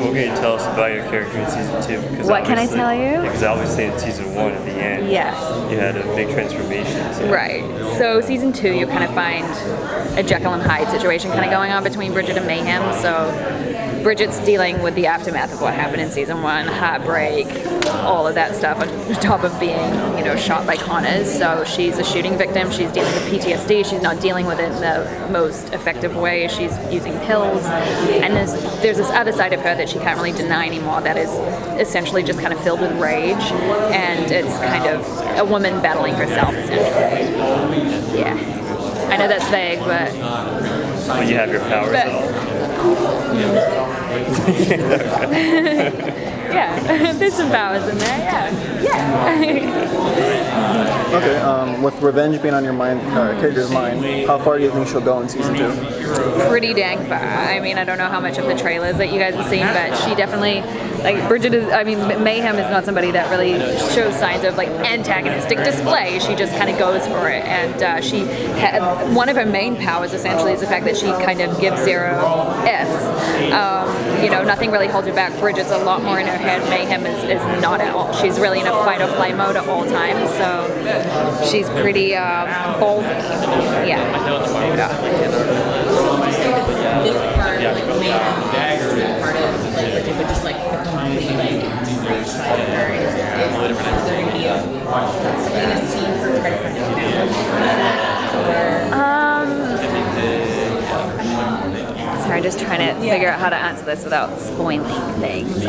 what can you tell us about your character in season 2? What can I tell you? Because obviously in season 1 at the end, you had a big transformation. So. Right. So season 2, you kind of find a Jekyll and Hyde situation kind of going on between Brigid and Mayhem. So Brigid's dealing with the aftermath of what happened in season 1, heartbreak, all of that stuff, on top of being, shot by Connors. So she's a shooting victim. She's dealing with PTSD. She's not dealing with it in the most effective way. She's using pills. And there's this other side of her that she can't really deny anymore that is essentially just kind of filled with rage. And it's kind of a woman battling herself, essentially. Yeah. I know that's vague, but you have your powers at all? Yeah, there's some powers in there, yeah. Okay, with revenge being on your mind, character's mind, how far do you think she'll go in season 2? Pretty dang far. I mean, I don't know how much of the trailers that you guys have seen, but she definitely, Mayhem is not somebody that really shows signs of antagonistic display. She just kind of goes for it, and one of her main powers essentially is the fact that she kind of gives 0 Fs. Nothing really holds her back. Brigid's a lot more in her head. Mayhem is not at all. She's really in a fight or flight mode at all times, so she's pretty ballsy. Yeah. This part, Mayhem is part of, Brigid, but just the complete, straight side of her is there going to be a scene for her to find Sorry, just trying to figure out how to answer this without spoiling things.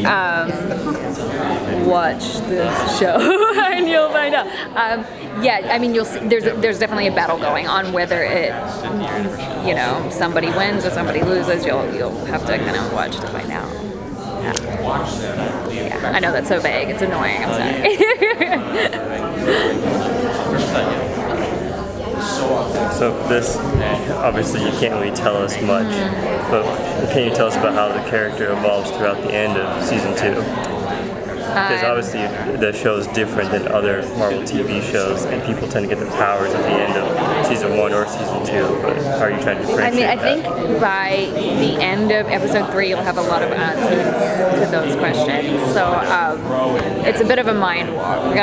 Watch this show and you'll find out. You'll see. There's definitely a battle going on. Whether it, somebody wins or somebody loses, you'll have to kind of watch to find out. Yeah, I know that's so vague. It's annoying. I'm sorry. So this, obviously you can't really tell us much, but can you tell us about how the character evolves throughout the end of season 2? Because obviously the show is different than other Marvel TV shows, and people tend to get the powers at the end of season 1 or season 2, but how are you trying to differentiate I think by the end of episode 3, you'll have a lot of answers to those questions. So it's a bit of a mind warp.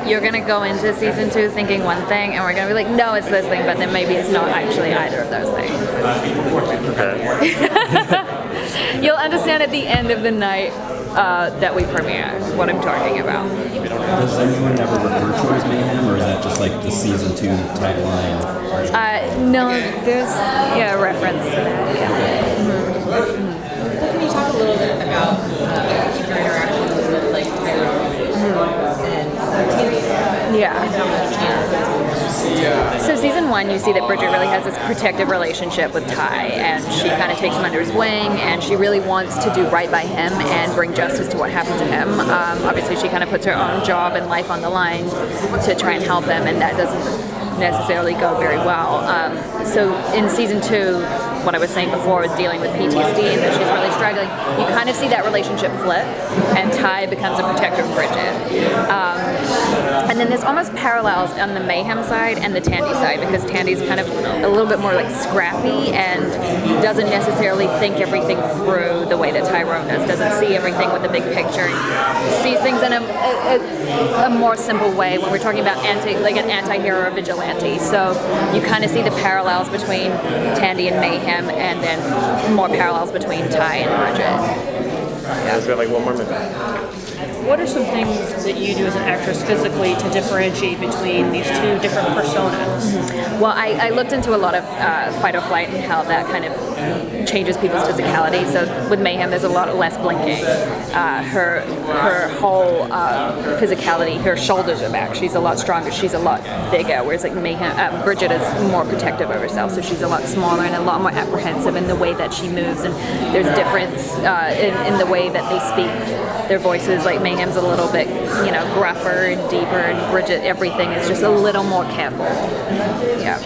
You're gonna go into season 2 thinking one thing, and we're gonna be like, no, it's this thing, but then maybe it's not actually either of those things. Okay. You'll understand at the end of the night that we premiere what I'm talking about. Does anyone ever refer to her as Mayhem, or is that just the season 2 tagline? No, there's a reference to that. Yeah. Can you talk a little bit about your interactions with Tyler and Tandy? Yeah. So season 1, you see that Brigid really has this protective relationship with Ty, and she kind of takes him under his wing, and she really wants to do right by him and bring justice to what happened to him. Obviously, she kind of puts her own job and life on the line to try and help him, and that doesn't necessarily go very well. So in season 2, what I was saying before with dealing with PTSD and that she's really struggling, you kind of see that relationship flip, and Ty becomes a protector of Brigid. And then there's almost parallels on the Mayhem side and the Tandy side, because Tandy's kind of a little bit more scrappy and doesn't necessarily think everything through the way that Tyrone doesn't see everything with the big picture. Sees things in a more simple way when we're talking about an anti-hero or vigilante. So you kind of see the parallels between Tandy and Mayhem, and then more parallels between Ty and Brigid. Let's go one more minute. What are some things that you do as an actress physically to differentiate between these two different personas? Well, I looked into a lot of fight or flight and how that kind of changes people's physicality. So with Mayhem, there's a lot less blinking. Her whole physicality, her shoulders are back. She's a lot stronger. She's a lot bigger. Whereas Mayhem, Brigid is more protective of herself. So she's a lot smaller and a lot more apprehensive in the way that she moves. And there's difference in the way that they speak. Their voices, Mayhem's a little bit, gruffer and deeper, and Brigid, everything is just a little more careful. Yeah.